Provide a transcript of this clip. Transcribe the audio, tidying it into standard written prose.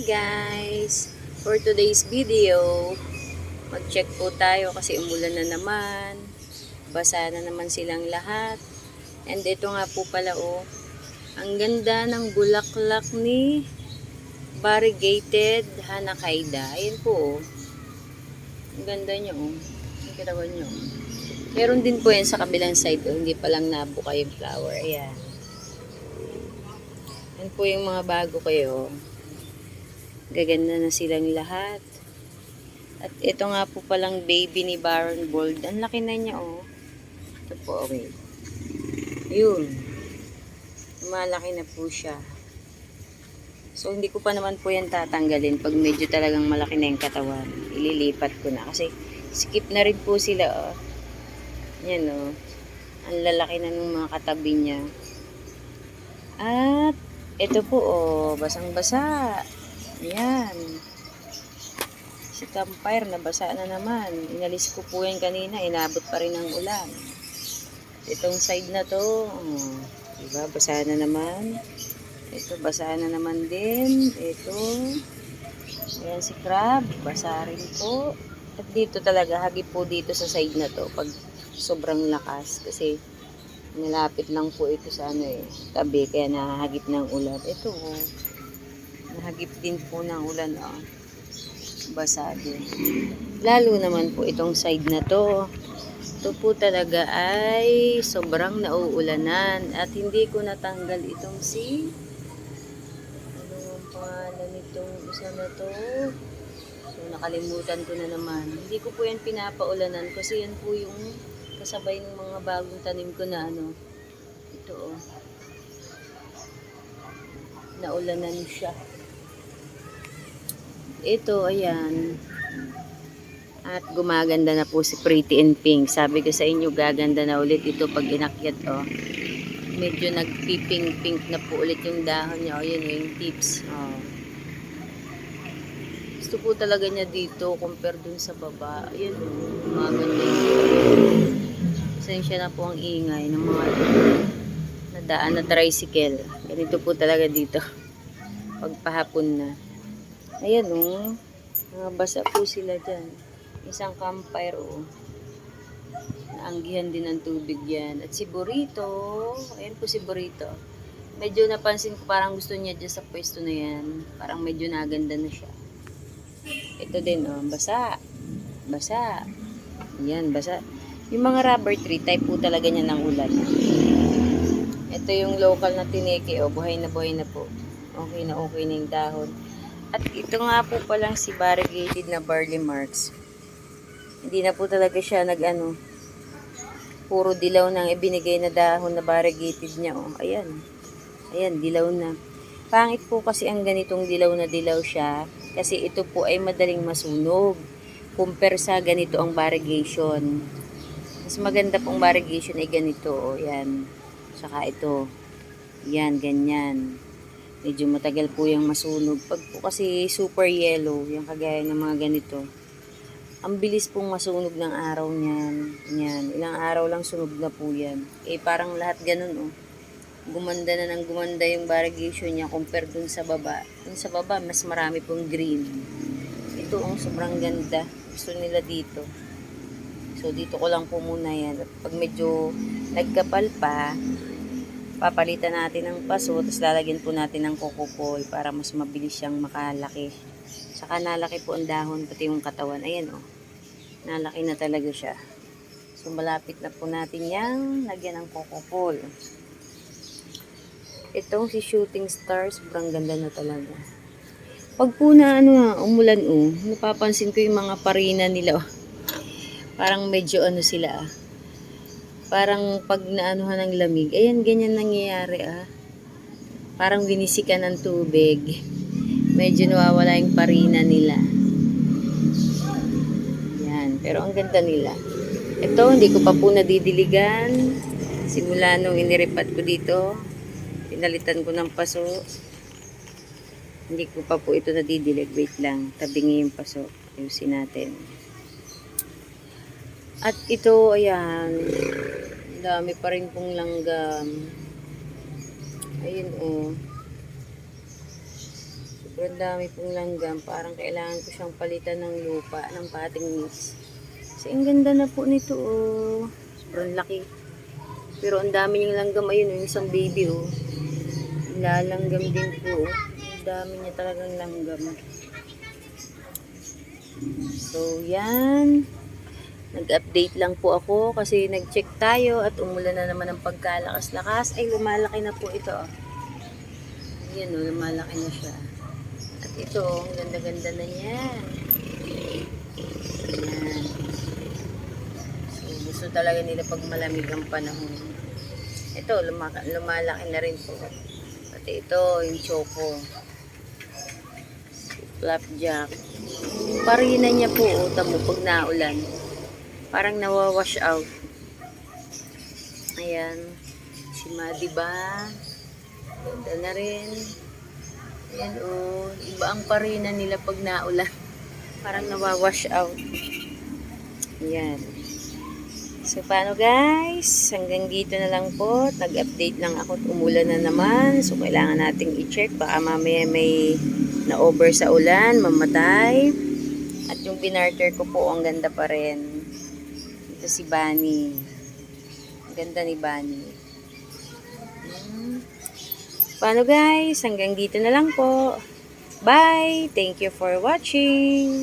guys! For today's video, mag-check po tayo kasi umulan na naman. Basa na naman silang lahat. And ito nga po pala ang ganda ng bulaklak ni variegated Hanakaida. Ayan po Ang ganda niya Ang katawan niya Meron din po yan sa kabilang side hindi pa lang nabuka yung flower. Ayan. Yan po yung mga bago kayo. Gaganda na silang lahat. At ito nga po palang baby ni Baron Gold. Ang laki na niya Ito po, okay. Yun. Malaki na po siya. So, hindi ko pa naman po yan tatanggalin. Pag medyo talagang malaki na yung katawan, ililipat ko na. Kasi, skip na rin po sila, Yan, Ang lalaki na ng mga katabi niya. At, ito po, basang-basa. Ayan. Si Campfire, nabasa na naman. Inalis ko po yan kanina. Inabot pa rin ng ulan. Itong side na to, diba, basa na naman. Ito, basa na naman din. Ito. Ayan si Crab. Basa rin po. At dito talaga, hagip po dito sa side na to. Pag sobrang lakas. Kasi, nilapit lang po ito sa tabi. Kaya nahagip ng ulan. Ito, nahagip din po ng ulan, Basa din. Lalo naman po itong side na to. Ito po talaga ay sobrang nauulanan. At hindi ko natanggal itong ano ang pangalan nitong isa na to? So, nakalimutan ko na naman. Hindi ko po yan pinapaulanan kasi yan po yung kasabay ng mga bagong tanim ko na Ito, naulanan siya. Ito, ayan. At gumaganda na po si Pretty and Pink. Sabi ko sa inyo, gaganda na ulit ito pag inakyat, Medyo nagpiping-pink na po ulit yung dahon niya. Yun yung tips. Gusto po talaga niya dito compare dun sa baba. Ayan, gumaganda yun. Pasensya na po ang ingay ng mga nadaan na tricycle. Ganito po talaga dito. Pagpahapon na. Ayan basa po sila dyan. Isang campfire naanggihan din ng tubig yan. At si Burrito, ayan po si Burrito. Medyo napansin ko parang gusto niya dyan sa pwesto na yan. Parang medyo naganda na siya. Ito din basa. Basa. Ayan, basa. Yung mga rubber tree, type po talaga niya ng ulan. Ito yung local na tineke, buhay na po. Okay na yung dahon. At ito nga po palang si variegated na barley marks. Hindi na po talaga siya puro dilaw nang ibinigay na dahon na variegated niya. Ayan. Ayan, dilaw na. Pangit po kasi ang ganitong dilaw na dilaw siya. Kasi ito po ay madaling masunog. Compare sa ganito ang variegation. Mas maganda pong variegation ay ganito. Ayan. Saka ito. Yan, ganyan. Medyo matagal po yung masunog. Pag po kasi super yellow, yung kagaya ng mga ganito, ang bilis pong masunog ng araw niyan. Yan. Ilang araw lang sunog na po yan. Parang lahat ganun, Gumanda na ng gumanda yung variegation niya compare dun sa baba. Dun sa baba, mas marami pong green. Ito, sobrang ganda. Gusto nila dito. So, dito ko lang po muna yan. At pag medyo nagkapal pa, papalitan natin ng paso, tapos lalagyan po natin ng coco para mas mabilis siyang makalaki. Saka nalaki po ang dahon, pati yung katawan. Ayan nalaki na talaga siya. So malapit na po natin yang lagyan ng coco. Itong si Shooting Star, sobrang ganda na talaga. Pag po na umulan napapansin ko yung mga parina nila. Parang medyo sila Parang pag naanuhan ng lamig, ayan, ganyan nangyayari Parang winisikan ng tubig. Medyo nawawala yung parina nila. Yan, pero ang ganda nila. Ito, hindi ko pa po nadidiligan. Simula nung iniripat ko dito, pinalitan ko ng paso. Hindi ko pa po ito nadidilig. Wait lang, tabingi yung paso. Ayusin natin. At ito, ayan, dami pa rin pong langgam. Ayun Sobrang dami pong langgam. Parang kailangan ko siyang palitan ng lupa, ng potting mix. Kasi ang ganda na po nito, oh. Sobrang laki. Pero ang dami niyang langgam. Ayun, yung isang baby, oh. Lalanggam din po, oh. Ang dami niya talagang langgam. So, yan. Nag-update lang po ako kasi nag-check tayo at umulan na naman ng pagkalakas-lakas. Ay, lumalaki na po ito, oh. Yan, oh, lumalaki na siya. At ito, oh, ang ganda-ganda na yan. Yan. So, gusto talaga nila pag malamig ang panahon. Ito, lumalaki na rin po. Pati ito, yung choco. Flapjack. Yung parina niya po, oh, tamo pag naulan. Parang nawawash out. Ayan. Si Madi ba? Ganda na rin. Ayan, oh. Iba ang parina nila pag naulan. Parang nawawash out. Ayan. So, paano guys? Hanggang dito na lang po. Nag-update lang ako at umulan na naman. So, kailangan nating i-check. Baka mamaya may na-over sa ulan, mamatay. At yung binarter ko po, ang ganda pa rin. Ito si Bunny. Ang ganda ni Bunny. Paano guys? Hanggang dito na lang po. Bye! Thank you for watching!